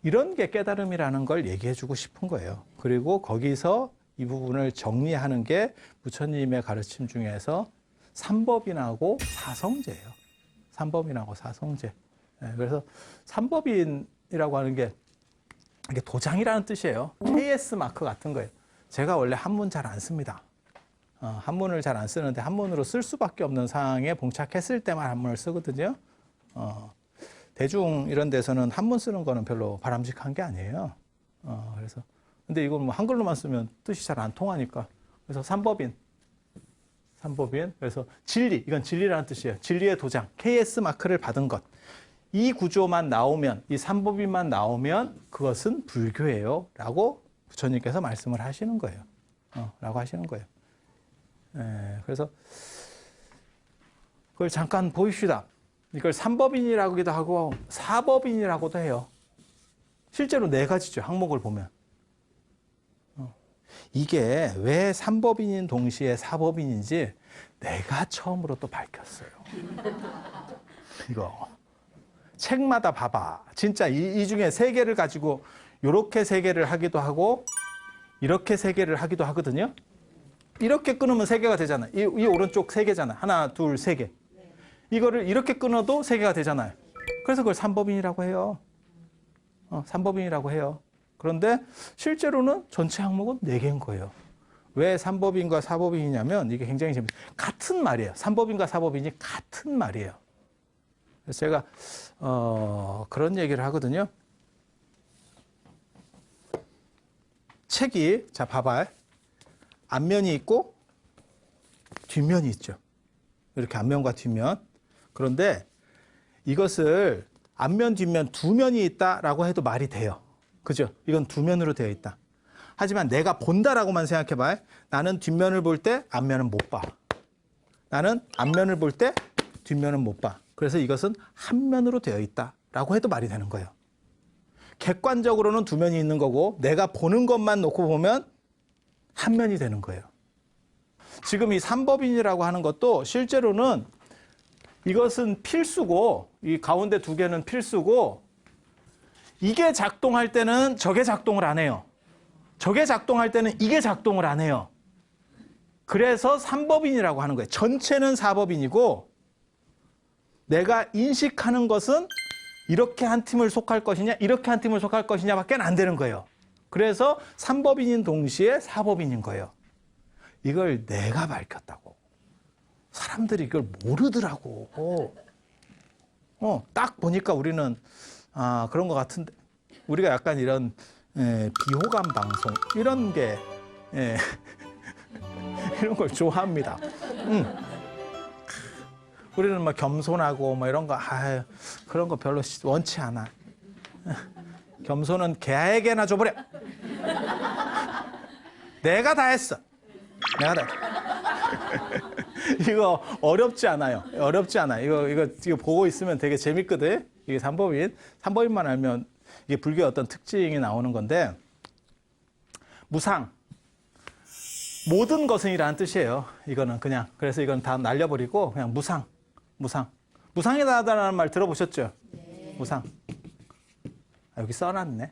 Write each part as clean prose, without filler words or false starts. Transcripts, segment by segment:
이런 게 깨달음이라는 걸 얘기해 주고 싶은 거예요. 그리고 거기서 이 부분을 정리하는 게 부처님의 가르침 중에서 삼법인하고 사성제예요. 삼법인하고 사성제. 그래서 삼법인이라고 하는 게 이게 도장이라는 뜻이에요. KS 마크 같은 거예요. 제가 원래 한문 잘 안 씁니다. 한문을 잘 안 쓰는데 한문으로 쓸 수밖에 없는 상황에 봉착했을 때만 한문을 쓰거든요. 대중 이런 데서는 한문 쓰는 거는 별로 바람직한 게 아니에요. 그래서 근데 이건 뭐 한글로만 쓰면 뜻이 잘 안 통하니까. 그래서 삼법인. 그래서 진리, 이건 진리라는 뜻이에요. 진리의 도장, KS 마크를 받은 것. 이 구조만 나오면, 이 삼법인만 나오면 그것은 불교예요. 라고 부처님께서 말씀을 하시는 거예요. 라고 하시는 거예요. 그래서 그걸 잠깐 보입시다. 이걸 삼법인이라고도 하고 사법인이라고도 해요. 실제로 네 가지죠. 항목을 보면. 이게 왜 삼법인인 동시에 사법인인지 내가 처음으로 또 밝혔어요. 이거 책마다 봐봐. 진짜 이 중에 세 개를 가지고 이렇게 세 개를 하기도 하고 이렇게 세 개를 하기도 하거든요. 이렇게 끊으면 세 개가 되잖아요. 이 오른쪽 세 개잖아요. 하나, 둘, 세 개. 이거를 이렇게 끊어도 세 개가 되잖아요. 그래서 그걸 삼법인이라고 해요. 삼법인이라고 해요. 그런데 실제로는 전체 항목은 네 개인 거예요. 왜 삼법인과 사법인이냐면 이게 굉장히 재밌어요. 같은 말이에요. 삼법인과 사법인이 같은 말이에요. 그래서 제가 그런 얘기를 하거든요. 책이 자 봐봐요. 앞면이 있고 뒷면이 있죠. 이렇게 앞면과 뒷면. 그런데 이것을 앞면, 뒷면 두 면이 있다라고 해도 말이 돼요. 그죠? 이건 두 면으로 되어 있다. 하지만 내가 본다라고만 생각해봐요. 나는 뒷면을 볼 때 앞면은 못 봐. 나는 앞면을 볼 때 뒷면은 못 봐. 그래서 이것은 한 면으로 되어 있다라고 해도 말이 되는 거예요. 객관적으로는 두 면이 있는 거고 내가 보는 것만 놓고 보면 한 면이 되는 거예요. 지금 이 삼법인이라고 하는 것도 실제로는 이것은 필수고 이 가운데 두 개는 필수고 이게 작동할 때는 저게 작동을 안 해요. 저게 작동할 때는 이게 작동을 안 해요. 그래서 삼법인이라고 하는 거예요. 전체는 사법인이고 내가 인식하는 것은 이렇게 한 팀을 속할 것이냐 이렇게 한 팀을 속할 것이냐밖에 안 되는 거예요. 그래서 삼법인인 동시에 사법인인 거예요. 이걸 내가 밝혔다고. 사람들이 이걸 모르더라고. 딱 보니까 우리는 그런 것 같은데 우리가 약간 이런 비호감 방송 이런 게 이런 걸 좋아합니다. 우리는 막 겸손하고 뭐 이런 거 그런 거 별로 원치 않아. 겸손은 개에게나 줘버려. 내가 다 했어. 내가 다 했어. 이거 어렵지 않아요. 어렵지 않아. 이거 보고 있으면 되게 재밌거든. 이게 삼법인만 알면 이게 불교의 어떤 특징이 나오는 건데 무상. 모든 것은이라는 뜻이에요. 이거는 그냥 그래서 이건 다 날려버리고 그냥 무상. 무상이다라는 말 들어보셨죠? 네. 무상. 여기 써놨네.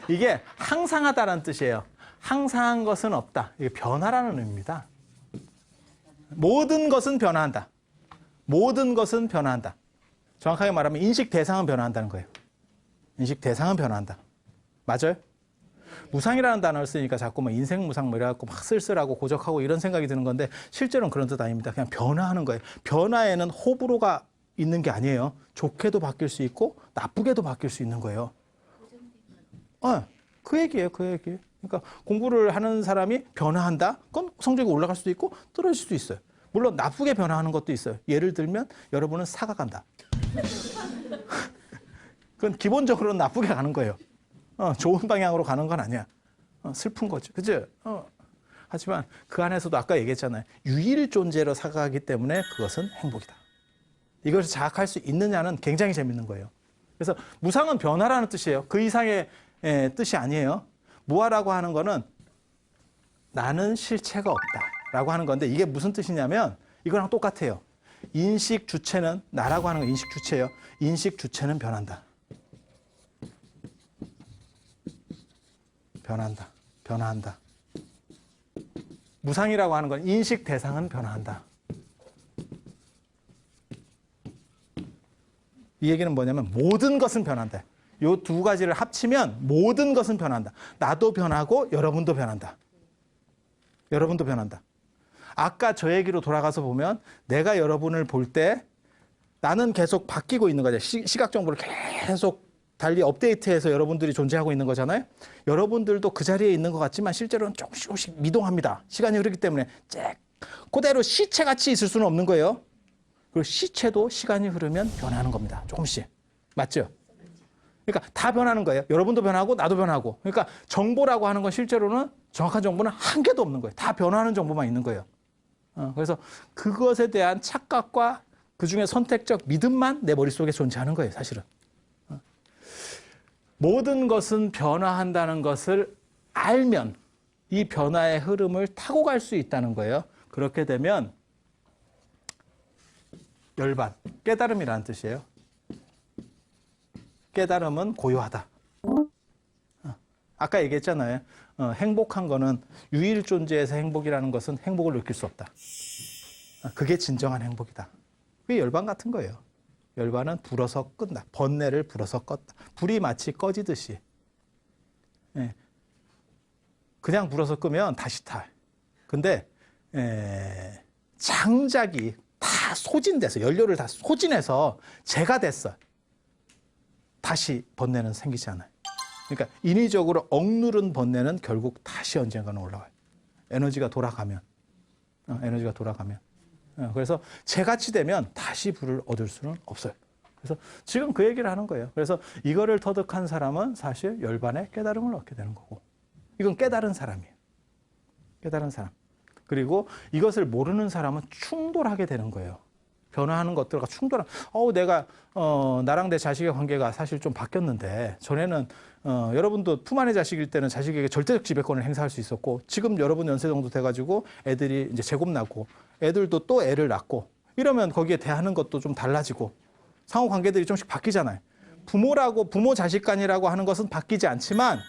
이게 항상하다라는 뜻이에요. 항상한 것은 없다. 이게 변화라는 의미입니다. 모든 것은 변화한다. 모든 것은 변화한다. 정확하게 말하면 인식 대상은 변화한다는 거예요. 인식 대상은 변화한다. 맞아요? 무상이라는 단어를 쓰니까 자꾸 뭐 인생 무상 뭐 이래갖고 막 쓸쓸하고 고적하고 이런 생각이 드는 건데 실제로는 그런 뜻 아닙니다. 그냥 변화하는 거예요. 변화에는 호불호가 있는 게 아니에요. 좋게도 바뀔 수 있고 나쁘게도 바뀔 수 있는 거예요. 그 얘기예요. 그 얘기. 그러니까 공부를 하는 사람이 변화한다? 그건 성적이 올라갈 수도 있고 떨어질 수도 있어요. 물론 나쁘게 변화하는 것도 있어요. 예를 들면 여러분은 사가간다. 그건 기본적으로는 나쁘게 가는 거예요. 좋은 방향으로 가는 건 아니야. 슬픈 거죠. 그죠? 하지만 그 안에서도 아까 얘기했잖아요. 유일 존재로 사가기 때문에 그것은 행복이다. 이것을 자학할 수 있느냐는 굉장히 재밌는 거예요. 그래서 무상은 변화라는 뜻이에요. 그 이상의 뜻이 아니에요. 무아라고 하는 거는 나는 실체가 없다라고 하는 건데 이게 무슨 뜻이냐면 이거랑 똑같아요. 인식 주체는 나라고 하는 건 인식 주체예요. 인식 주체는 변한다. 변한다. 변화한다. 무상이라고 하는 건 인식 대상은 변화한다. 이 얘기는 뭐냐면 모든 것은 변한다. 이 두 가지를 합치면 모든 것은 변한다. 나도 변하고 여러분도 변한다. 여러분도 변한다. 아까 저 얘기로 돌아가서 보면 내가 여러분을 볼 때 나는 계속 바뀌고 있는 거죠. 시각 정보를 계속 달리 업데이트해서 여러분들이 존재하고 있는 거잖아요. 여러분들도 그 자리에 있는 것 같지만 실제로는 조금씩 미동합니다. 시간이 흐르기 때문에 그대로 시체같이 있을 수는 없는 거예요. 그리고 시체도 시간이 흐르면 변하는 겁니다. 조금씩. 맞죠? 그러니까 다 변하는 거예요. 여러분도 변하고 나도 변하고. 그러니까 정보라고 하는 건 실제로는 정확한 정보는 한 개도 없는 거예요. 다 변화하는 정보만 있는 거예요. 그래서 그것에 대한 착각과 그중에 선택적 믿음만 내 머릿속에 존재하는 거예요. 사실은. 모든 것은 변화한다는 것을 알면 이 변화의 흐름을 타고 갈 수 있다는 거예요. 그렇게 되면 열반, 깨달음이라는 뜻이에요. 깨달음은 고요하다. 아까 얘기했잖아요. 행복한 거는 유일 존재에서 행복이라는 것은 행복을 느낄 수 없다. 그게 진정한 행복이다. 그게 열반 같은 거예요. 열반은 불어서 끈다. 번뇌를 불어서 껐다. 불이 마치 꺼지듯이. 그냥 불어서 끄면 다시 타. 근데 장작이 다 소진돼서 연료를 다 소진해서 재가 됐어. 다시 번뇌는 생기지 않아요. 그러니까 인위적으로 억누른 번뇌는 결국 다시 언젠가는 올라와요. 에너지가 돌아가면. 에너지가 돌아가면. 그래서 재같이 되면 다시 불을 얻을 수는 없어요. 그래서 지금 그 얘기를 하는 거예요. 그래서 이거를 터득한 사람은 사실 열반의 깨달음을 얻게 되는 거고. 이건 깨달은 사람이에요. 깨달은 사람. 그리고 이것을 모르는 사람은 충돌하게 되는 거예요. 변화하는 것들과 충돌하는. 내가 나랑 내 자식의 관계가 사실 좀 바뀌었는데 전에는 여러분도 품 안의 자식일 때는 자식에게 절대적 지배권을 행사할 수 있었고 지금 여러분 연세 정도 돼가지고 애들이 이제 제곱 낳고 애들도 또 애를 낳고 이러면 거기에 대하는 것도 좀 달라지고 상호 관계들이 좀씩 바뀌잖아요. 부모 자식 간이라고 하는 것은 바뀌지 않지만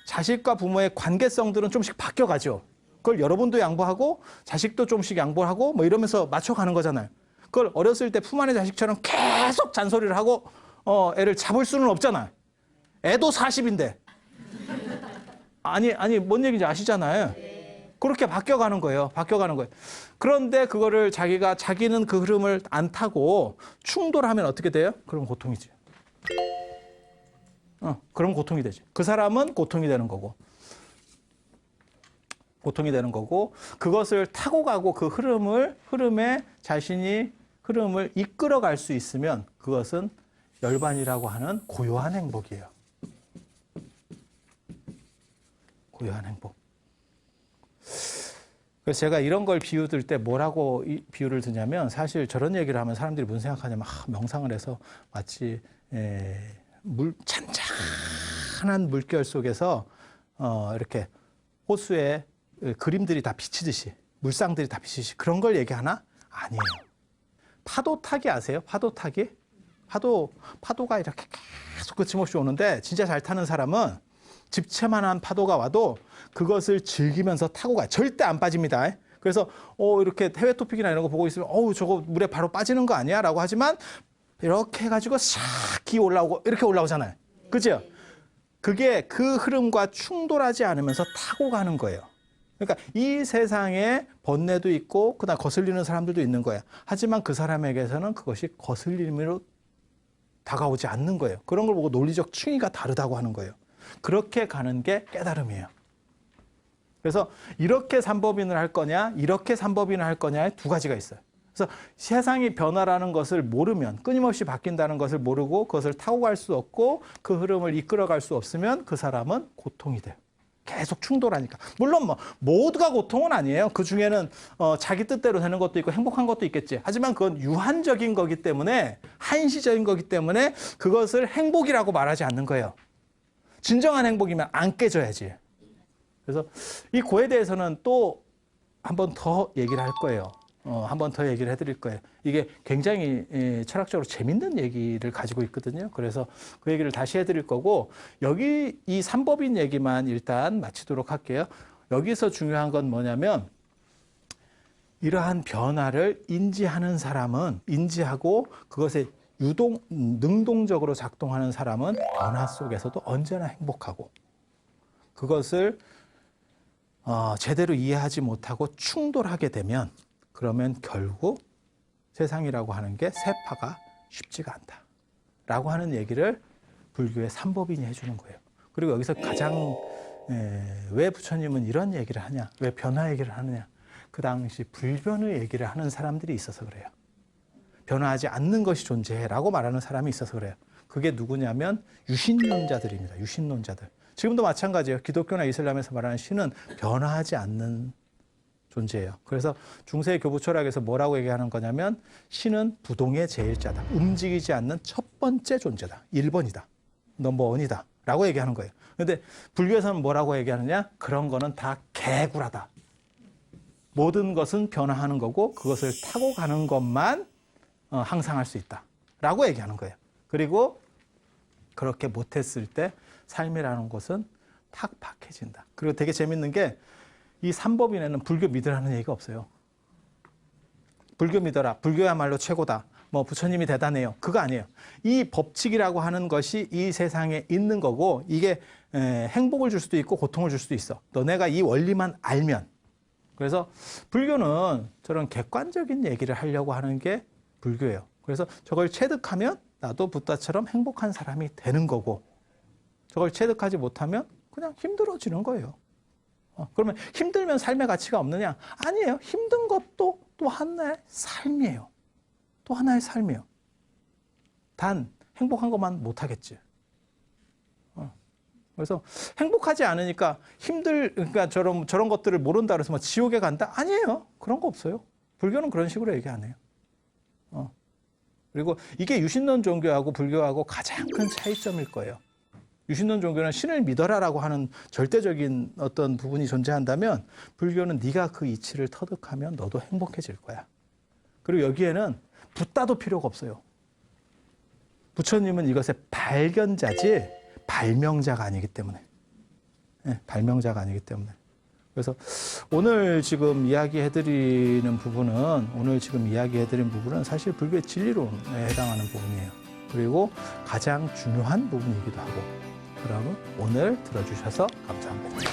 자식과 부모의 관계성들은 좀씩 바뀌어가죠. 그걸 여러분도 양보하고 자식도 좀씩 양보하고 뭐 이러면서 맞춰가는 거잖아요. 그걸 어렸을 때 품 안의 자식처럼 계속 잔소리를 하고 애를 잡을 수는 없잖아요. 애도 40인데. 아니 뭔 얘기인지 아시잖아요. 그렇게 바뀌어가는 거예요. 바뀌어가는 거예요. 그런데 그거를 자기는 그 흐름을 안 타고 충돌하면 어떻게 돼요? 그럼 고통이지. 그럼 고통이 되지. 그 사람은 고통이 되는 거고. 고통이 되는 거고 그것을 타고 가고 그 흐름에 자신이 흐름을 이끌어갈 수 있으면 그것은 열반이라고 하는 고요한 행복이에요. 고요한 행복. 그래서 제가 이런 걸 비유들 때 뭐라고 비유를 드냐면 사실 저런 얘기를 하면 사람들이 무슨 생각하냐면 명상을 해서 마치 찬찬한 물결 속에서 이렇게 호수에 그림들이 다 비치듯이 물상들이 다 비치듯이 그런 걸 얘기하나? 아니에요. 파도 타기 아세요? 파도 타기? 파도가 이렇게 계속 거침없이 오는데 진짜 잘 타는 사람은 집채만한 파도가 와도 그것을 즐기면서 타고 가요. 절대 안 빠집니다. 그래서 이렇게 해외 토픽이나 이런 거 보고 있으면 저거 물에 바로 빠지는 거 아니야? 라고 하지만 이렇게 해가지고 싹 기어 올라오고 이렇게 올라오잖아요. 그죠? 그게 그 흐름과 충돌하지 않으면서 타고 가는 거예요. 그러니까 이 세상에 번뇌도 있고 그다음 거슬리는 사람들도 있는 거예요. 하지만 그 사람에게서는 그것이 거슬림으로 다가오지 않는 거예요. 그런 걸 보고 논리적 층위가 다르다고 하는 거예요. 그렇게 가는 게 깨달음이에요. 그래서 이렇게 삼법인을 할 거냐 이렇게 삼법인을 할 거냐에 두 가지가 있어요. 그래서 세상이 변화라는 것을 모르면 끊임없이 바뀐다는 것을 모르고 그것을 타고 갈 수 없고 그 흐름을 이끌어갈 수 없으면 그 사람은 고통이 돼요. 계속 충돌하니까. 물론 모두가 고통은 아니에요. 그 중에는 자기 뜻대로 되는 것도 있고 행복한 것도 있겠지. 하지만 그건 유한적인 거기 때문에 한시적인 거기 때문에 그것을 행복이라고 말하지 않는 거예요. 진정한 행복이면 안 깨져야지. 그래서 이 고에 대해서는 또 한 번 더 얘기를 할 거예요. 한 번 더 얘기를 해드릴 거예요. 이게 굉장히 철학적으로 재밌는 얘기를 가지고 있거든요. 그래서 그 얘기를 다시 해드릴 거고, 여기 이 삼법인 얘기만 일단 마치도록 할게요. 여기서 중요한 건 뭐냐면, 이러한 변화를 인지하는 사람은, 인지하고 그것에 능동적으로 작동하는 사람은 변화 속에서도 언제나 행복하고, 그것을 제대로 이해하지 못하고 충돌하게 되면, 그러면 결국 세상이라고 하는 게 세파가 쉽지가 않다 라고 하는 얘기를 불교의 삼법인이 해주는 거예요. 그리고 여기서 가장 왜 부처님은 이런 얘기를 하냐, 왜 변화 얘기를 하느냐, 그 당시 불변의 얘기를 하는 사람들이 있어서 그래요. 변화하지 않는 것이 존재라고 말하는 사람이 있어서 그래요. 그게 누구냐면 유신론자들입니다. 유신론자들. 지금도 마찬가지예요. 기독교나 이슬람에서 말하는 신은 변화하지 않는 존재예요. 그래서 중세 교부 철학에서 뭐라고 얘기하는 거냐면, 신은 부동의 제일자다. 움직이지 않는 첫 번째 존재다. 1번이다. 넘버원이다. 라고 얘기하는 거예요. 그런데 불교에서는 뭐라고 얘기하느냐? 그런 거는 다 개구라다. 모든 것은 변화하는 거고 그것을 타고 가는 것만 항상할 수 있다. 라고 얘기하는 거예요. 그리고 그렇게 못했을 때 삶이라는 것은 팍팍해진다. 그리고 되게 재밌는 게, 이 삼법인에는 불교 믿으라는 얘기가 없어요. 불교 믿어라. 불교야말로 최고다. 뭐 부처님이 대단해요. 그거 아니에요. 이 법칙이라고 하는 것이 이 세상에 있는 거고, 이게 행복을 줄 수도 있고 고통을 줄 수도 있어. 너네가 이 원리만 알면. 그래서 불교는 저런 객관적인 얘기를 하려고 하는 게 불교예요. 그래서 저걸 체득하면 나도 부다처럼 행복한 사람이 되는 거고, 저걸 체득하지 못하면 그냥 힘들어지는 거예요. 그러면 힘들면 삶의 가치가 없느냐? 아니에요. 힘든 것도 또 하나의 삶이에요. 또 하나의 삶이에요. 단 행복한 것만 못하겠지. 그래서 행복하지 않으니까 그러니까 저런 것들을 모른다 그래서 뭐 지옥에 간다? 아니에요. 그런 거 없어요. 불교는 그런 식으로 얘기 안 해요. 그리고 이게 유신론 종교하고 불교하고 가장 큰 차이점일 거예요. 유신론 종교는 신을 믿어라라고 하는 절대적인 어떤 부분이 존재한다면, 불교는 네가 그 이치를 터득하면 너도 행복해질 거야. 그리고 여기에는 붓다도 필요가 없어요. 부처님은 이것의 발견자지 발명자가 아니기 때문에. 발명자가 아니기 때문에. 그래서 오늘 지금 이야기해드린 부분은 사실 불교의 진리론에 해당하는 부분이에요. 그리고 가장 중요한 부분이기도 하고. 그러면 오늘 들어주셔서 감사합니다.